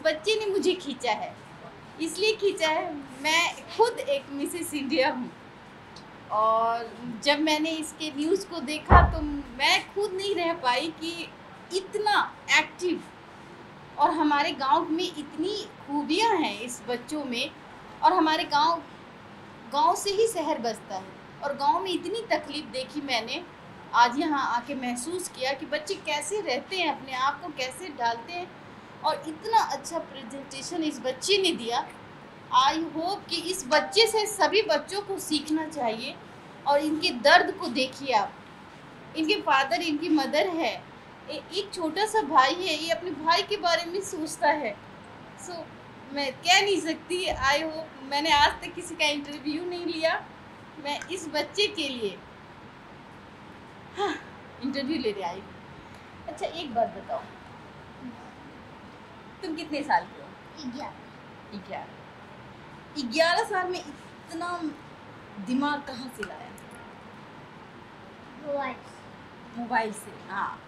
बच्चे ने मुझे खींचा है, इसलिए खींचा है, मैं खुद एक मिसेस इंडिया हूँ। और जब मैंने इसके न्यूज़ को देखा तो मैं खुद नहीं रह पाई कि इतना एक्टिव, और हमारे गांव में इतनी खूबियाँ हैं इस बच्चों में। और हमारे गांव से ही शहर बसता है, और गांव में इतनी तकलीफ देखी मैंने, आज यहाँ आके महसूस किया कि बच्चे कैसे रहते हैं, अपने आप को कैसे ढालते हैं। और इतना अच्छा प्रेजेंटेशन इस बच्चे ने दिया। आई होप कि इस बच्चे से सभी बच्चों को सीखना चाहिए। और इनके दर्द को देखिए आप, इनके फादर, इनकी मदर है, एक छोटा सा भाई है, ये अपने भाई के बारे में सोचता है। सो मैं कह नहीं सकती। आई होप, मैंने आज तक किसी का इंटरव्यू नहीं लिया, मैं इस बच्चे के लिए हाँ इंटरव्यू लेने आई। अच्छा एक बात बताओ, तुम कितने साल के हो? 11। 11 साल में इतना दिमाग कहाँ से लाया? मोबाइल से। हाँ,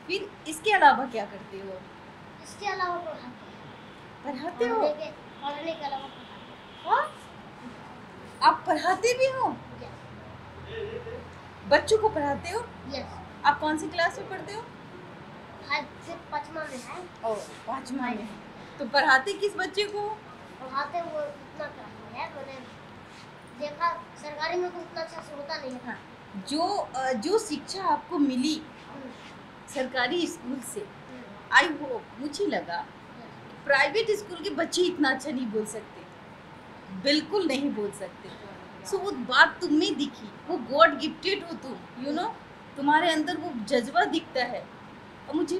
फिर इसके अलावा क्या करते हो? इसके अलावा पढ़ाते हो? पढ़ने के अलावा हाँ, आप पढ़ाते भी हो? बच्चों को पढ़ाते हो? यस। आप कौन सी क्लास में पढ़ते हो? 5वां में है। ओ, 5वां में है। तो पढ़ाते किस बच्चे को? पढ़ाते वो इतना क्लास में है, मैंने देखा सरकारी में तो उतना अच्छा से होता नहीं है। हाँ, जो शिक्षा आपको मिली सरकारी स्कूल से, आई होप, मुझे लगा प्राइवेट स्कूल के बच्चे इतना अच्छा नहीं बोल सकते, बिल्कुल नहीं बोल सकते। सो वो बात तुम में दिखी, वो गॉड गिफ्टेड हो तुम, यू नो, तुम्हारे अंदर वो जज्बा दिखता है। और मुझे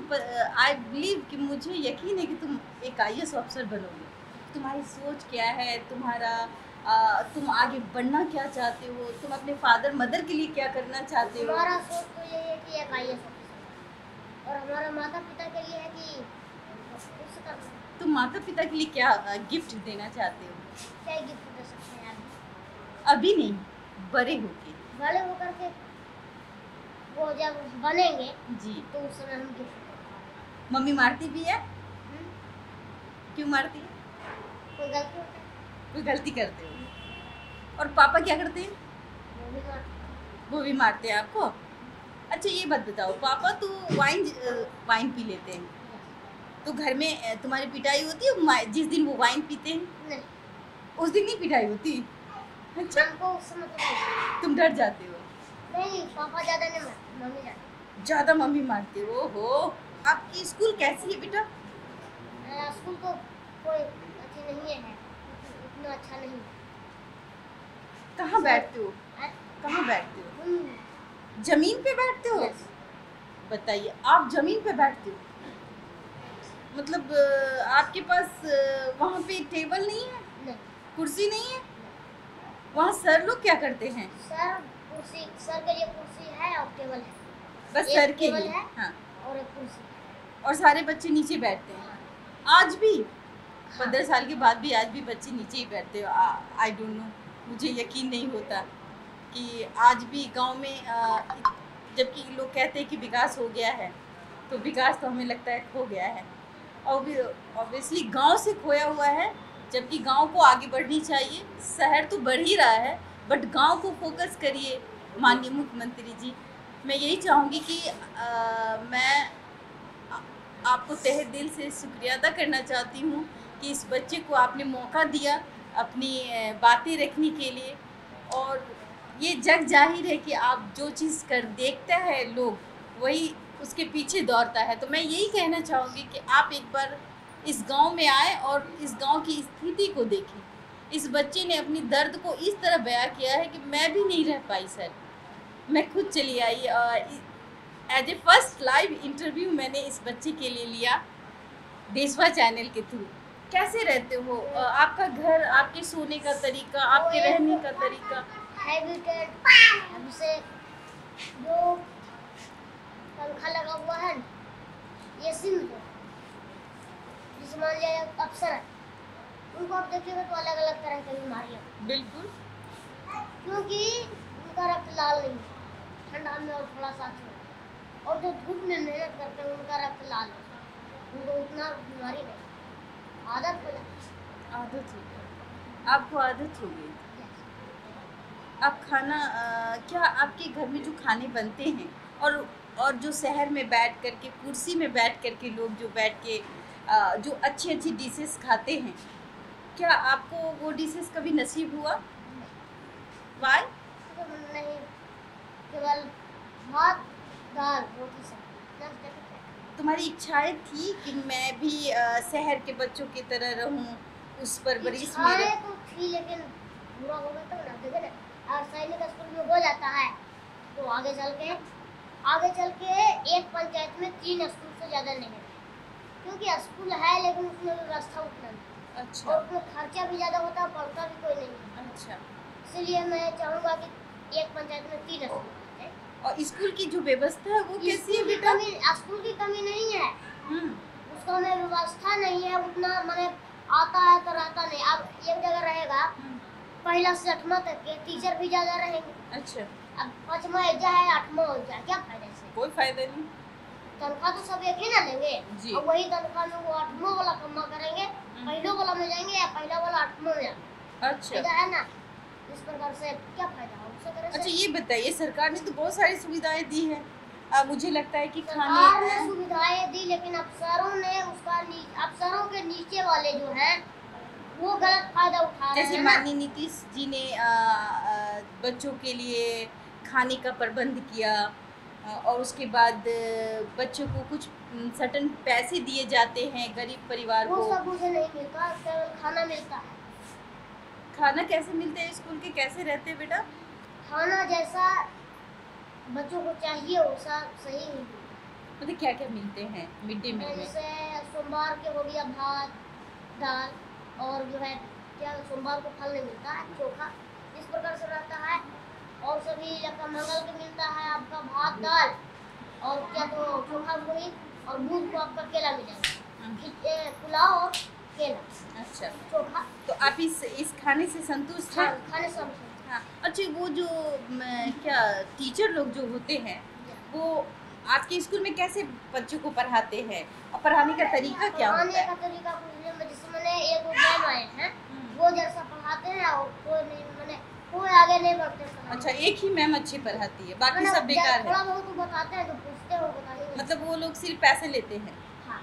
आई बिलीव कि मुझे यकीन है कि तुम एक IAS ऑफिसर बनोगे। तुम्हारी सोच क्या है, तुम आगे बढ़ना क्या चाहते हो, तुम अपने फादर मदर के लिए क्या करना चाहते हो? हमारा सोच तो यही है कि एक IAS ऑफिसर, और हमारा माता पिता के लिए है कि उसका। तुम माता पिता के लिए क्या गिफ्ट देना चाहते हो? क्या गिफ्ट दे सकते हैं अभी नहीं, बड़े होके। बड़े होकर के वो जब बनेंगे जी। तो उस समय हम गिफ्ट। मम्मी मारती भी है? क्यों मारती है? कोई गलती होता है, कोई गलती करते हो? और पापा क्या करते हैं? वो भी मारते। वो भी मारते हैं आपको? अच्छा ये बात बताओ, पापा तो वाइन पी लेते हैं, तो घर में तुम्हारी पिटाई होती है जिस दिन वो वाइन पीते हैं? नहीं, उस दिन नहीं पिटाई होती? अच्छा, हमको उस समय तो नहीं। तुम डर जाते हो? नहीं, पापा ज़्यादा नहीं मारते, मम्मी ज़्यादा। ज़्यादा मम्मी मारते हो? हो, आपकी स्कूल कैसी है बेटा? स्कूल तो कोई अच्छी नहीं है, इतना अच्छा नहीं। कहाँ बैठते हो? कहाँ बैठते हो? जमीन पे बैठते हो? यस। बताइए, आप जमीन पे बैठते हो? मतलब आपके पास वहाँ पे टेबल नहीं है? नहीं। कुर्सी नहीं है? वहाँ सर लोग क्या करते हैं? सर के लिए कुर्सी है और टेबल है। बस एक सर के टेबल लिए? है हाँ। और एक कुर्सी है। और सारे बच्चे नीचे बैठते हैं? आज भी? 15 साल के बाद भी आज भी बच्चे नीचे ही बैठते हो? आई डोंट नो, मुझे यकीन नहीं होता कि आज भी गांव में जबकि लोग कहते हैं कि विकास हो गया है, तो विकास तो हमें लगता है खो गया है। ऑब्वियसली गांव से खोया हुआ है, जबकि गांव को आगे बढ़नी चाहिए। शहर तो बढ़ ही रहा है, बट गांव को फोकस करिए माननीय मुख्यमंत्री जी। मैं यही चाहूँगी कि मैं आपको तहे दिल से शुक्रिया अदा करना चाहती हूँ कि इस बच्चे को आपने मौका दिया अपनी बातें रखने के लिए। और ये जग जाहिर है कि आप जो चीज़ कर देखता है लोग, वही उसके पीछे दौड़ता है। तो मैं यही कहना चाहूँगी कि आप एक बार इस गांव में आए और इस गांव की स्थिति को देखें। इस बच्चे ने अपनी दर्द को इस तरह बयां किया है कि मैं भी नहीं रह पाई सर, मैं खुद चली आई। As a first live interview मैंने इस बच्चे के लिए लिया देशवा चैनल के थ्रू। कैसे रहते हो? आपका घर, आपके सोने का तरीका, आपके रहने का तरीका? हैबिटेड, हमसे जो पंखा लगा हुआ है ये सिंह जिसे मान लिया अफसर है, उनको आप देखिएगा तो अलग अलग तरह की बीमारियाँ। बिल्कुल, क्योंकि उनका रक्त लाल नहीं है, ठंडा में और थोड़ा सा अच्छा, और जो धूप में मेहनत करते हैं उनका रक्त लाल है। उनको उतना बीमारी नहीं, आदत हो जाती है। आदत हो गई, आपको आदत हो गई। Yes. आप खाना क्या आपके घर में जो खाने बनते हैं और जो शहर में बैठ कर के कुर्सी में बैठ कर के लोग जो बैठ के जो अच्छी अच्छी डिशेस खाते हैं, क्या आपको वो डिशेस कभी नसीब हुआ? वाई? तो नहीं, केवल भात दाल रोटी सब्जी बस देखो। तुम्हारी इच्छाएं थी कि मैं भी शहर के बच्चों की तरह रहूं, उस परवरिश में इच्छाएं तो थी, लेकिन पूरा होगा तब ना। देखो ना, और सैनिक स्कूल में हो जाता है तो आगे चल के एक पंचायत में 3 स्कूल से ज़्यादा नहीं है, क्योंकि स्कूल है लेकिन उसमें व्यवस्था उतना नहीं, अच्छा और उसमें खर्चा भी ज़्यादा होता है, पढ़ता भी कोई नहीं है। अच्छा। इसलिए मैं चाहूँगा कि एक पंचायत में 3 स्कूल हैं। और स्कूल की जो व्यवस्था है वो कैसी है बेटा? स्कूल की कमी नहीं है, हम्म, उसका में व्यवस्था नहीं है उतना, मैंने आता है तो रहता नहीं। अब एक जगह रहेगा पहला से 8वां तक के टीचर भी ज़्यादा रहेंगे। अच्छा, अब 5वां एजा है 8वां हो जाए, क्या फायदा इससे? कोई फायदा नहीं। तनख्वाह तो सब एक ही ना लेंगे, जी। और वही तनख्वाह में वो 8वां वाला कमा करेंगे, पहले वाला में जाएंगे या पहला वाला 8वां में जाएंगे। अच्छा फायदा है ना, इस प्रकार से क्या फायदा हो उससे करे से? अच्छा, ये बताइए, सरकार ने तो बहुत सारी सुविधाएं दी है। मुझे लगता है कि सरकार ने खाने सुविधाएं दी, लेकिन अफसरों के नीचे वाले जो हैं वो गलत फायदा उठा रहे जैसे हैं ना। माननीय नीतीश जी ने बच्चों के लिए खाने का प्रबंध किया, और उसके बाद बच्चों को कुछ सर्टेन पैसे दिए जाते हैं गरीब परिवार वो को। सब मुझे नहीं मिलता, केवल खाना मिलता है। खाना कैसे मिलते हैं? स्कूल के कैसे रहते हैं बेटा? खाना जैसा बच्चों को चाहिए वैसा सही नहीं मिलता। मतलब क्या क्या मिलते हैं मिड डे मील में? जैसे सोमवार के हो गया भात दाल, और जो है क्या सोमवार को फल नहीं मिलता है, चोखा, इस प्रकार से रहता है। और सभी जगह मंगल को मिलता है आपका भात दाल, और क्या तो चोखा वही, और बुध को आपका केला मिलेगा, पुलाव और केला अच्छा, चोखा। तो आप इस खाने से संतुष्ट हैं? खाने सब हाँ। अच्छा, वो जो क्या टीचर लोग जो होते हैं वो आपके स्कूल में कैसे बच्चों को पढ़ाते हैं, और पढ़ाने का तरीका क्या होता पढ़ाने है? का तरीका पूछने में, जैसे मैंने एक मैम आए हैं वो जैसा पढ़ाते हैं, और कोई नहीं, मैंने कोई आगे नहीं बढ़ते पढ़ाने। अच्छा, एक ही मैम अच्छी पढ़ाती है, बाकी मैंने सब बेकार है? थोड़ा बहुत बताते हैं तो पूछते हो बताइए। मतलब वो लोग सिर्फ पैसे लेते हैं? हाँ,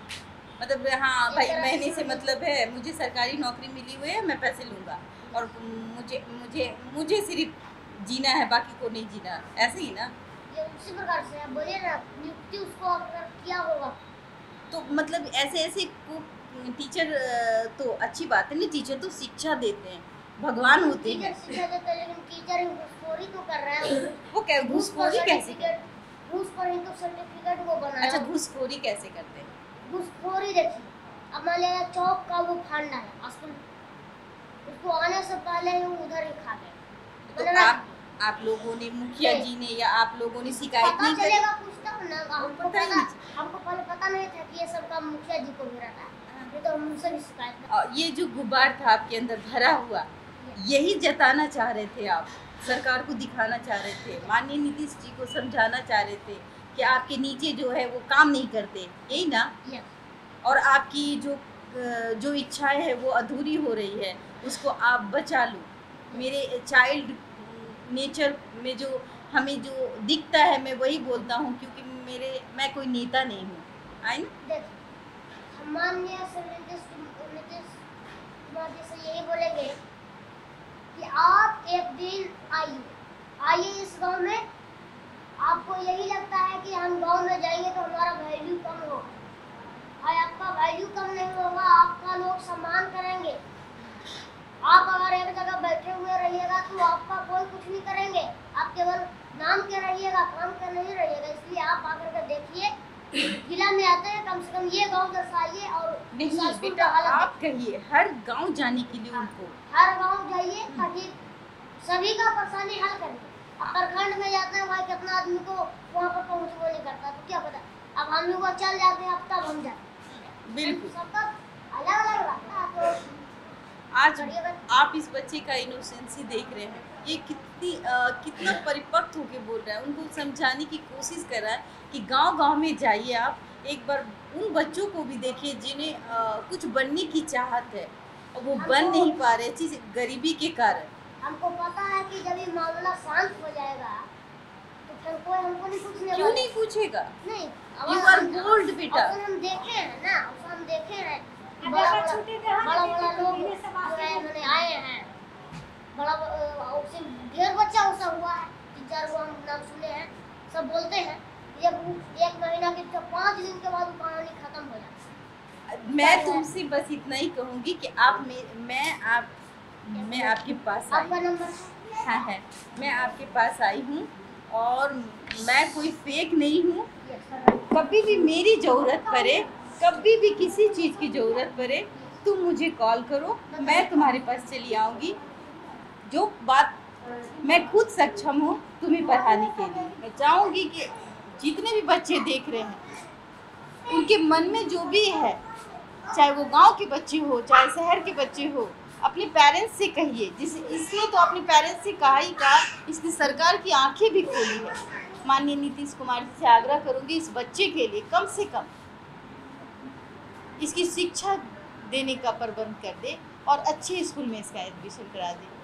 मतलब हाँ भाई, एक तरह से महीने से समझ- मतलब है, मुझे सरकारी नौकरी मिली हुई है, मैं पैसे लूँगा, और मुझे मुझे मुझे सिर्फ जीना है, बाकी को नहीं जीना, ऐसे ही ना? ये उसी प्रकार से है, बोलिए ना, नियुक्ति उसको अगर किया होगा। तो मतलब ऐसे ऐसे टीचर तो अच्छी बात है ना, टीचर तो शिक्षा देते हैं, भगवान होते टीचर हैं। शिक्षा देते हैं, लेकिन टीचर ही घूसखोरी तो कर रहे हैं। वो क्या घूसखोरी कैसे? घूस पर ही तो सर्टिफिकेट वो बनाया। अच्छा, घूसखोरी कैसे करते हैं? घूसखोरी देखिए, अब मान लिया चौक का वो फंडा है स्कूल, उसको आने से पहले ही वो उधर ही खा गए। तो मतलब आप लोगों ने, मुखिया नहीं। जी ने या आप लोगों ने शिकायत पता नहीं करी? चलेगा कुछ तब ना, हमको पता ही पता, नहीं। हमको पहले पता नहीं था कि ये सब काम मुखिया जी को भी रहता है, नहीं तो हम उनसे भी शिकायत करते। और ये जो गुबार था आपके अंदर भरा हुआ, यही जताना चाह रहे थे आप, सरकार को दिखाना चाह रहे थे, माननीय नीतीश जी को समझाना चाह रहे थे कि आपके नीचे जो है वो काम नहीं करते, यही ना? और आपकी जो इच्छाएं है वो अधूरी हो रही है, उसको आप बचा लो। मेरे चाइल्ड नेचर में जो हमें जो दिखता है, मैं वही बोलता हूँ, क्योंकि मैं कोई नेता नहीं हूँ, आई ना? देखिए, हम माननीय नीतीश कुमार जी से यही बोलेंगे कि आप एक दिन आइए इस गांव में। आपको यही लगता है कि हम गांव में जाएंगे तो हमारा वैल्यू कम होगा, और आपका वैल्यू कम नहीं होगा, आपका लोग सम्मान करेंगे। आप अगर एक जगह बैठे हुए रहिएगा तो आपका कोई कुछ नहीं करेंगे, आप केवल नाम के रहिएगा, काम के नहीं रहिएगा। इसलिए आप आकर के देखिए, जिला में आते हैं, कम से कम ये गांव दर्शाइए, और नहीं स्कूल बेटा, का हालत आप कहिए हर गांव जाने के लिए उनको। हर गांव जाइए ताकि सभी का परेशानी हल करिए। अब प्रखंड में जाते हैं भाई, कितना आदमी को वहाँ पर पहुँचबो नहीं करता, तो क्या पता, अब हम लोग चल जाते हैं, अब तब हम जाते हैं। बिल्कुल। सबका अलग अलग रहता है, तो आज बढ़िया आप इस बच्चे का इनोसेंसी देख रहे हैं, ये कितना परिपक्व होके बोल रहा है, उनको समझाने की कोशिश कर रहा है कि गांव-गांव में जाइए आप, एक बार उन बच्चों को भी देखिए जिन्हें कुछ बनने की चाहत है और वो बन नहीं पा रहे चीज़ गरीबी के कारण। हमको पता है कि जब ये मामला शांत हो जाएगा तो फिर कोई हमको नहीं पूछने क्यों नहीं पूछेगा? नहीं यू आर बोल्ड बेटा। अब हम देखे हैं ना, अब हम देखे हैं बड़ा बड़ा लोग जो है मैंने आए हैं, बड़ा उससे ढेर बच्चा उसा हुआ है, 3-4 गो हम नाम सुने हैं, सब बोलते हैं जब 1 महीना के 5 दिन के बाद कहानी खत्म हो जाती है। मैं तुमसे बस इतना ही कहूँगी कि मैं आपके पास आई आपका नंबर हाँ है, मैं आपके पास आई हूँ और मैं कोई फेक नहीं हूँ। कभी भी मेरी ज़रूरत पड़े, कभी भी किसी चीज़ की ज़रूरत पड़े, तुम मुझे कॉल करो, मैं तुम्हारे पास चली आऊँगी। जो बात मैं खुद सक्षम हूँ तुम्हें पढ़ाने के लिए। मैं चाहूँगी कि जितने भी बच्चे देख रहे हैं, उनके मन में जो भी है, चाहे वो गांव के बच्चे हो, चाहे शहर के बच्चे हो, अपने पेरेंट्स से कहिए। इसने तो अपने पेरेंट्स से कहा ही कहा, इसने सरकार की आंखें भी खोली है। माननीय नीतीश कुमार जी से आग्रह करूंगी इस बच्चे के लिए कम से कम इसकी शिक्षा देने का प्रबंध कर दे और अच्छे स्कूल में इसका एडमिशन करा दे।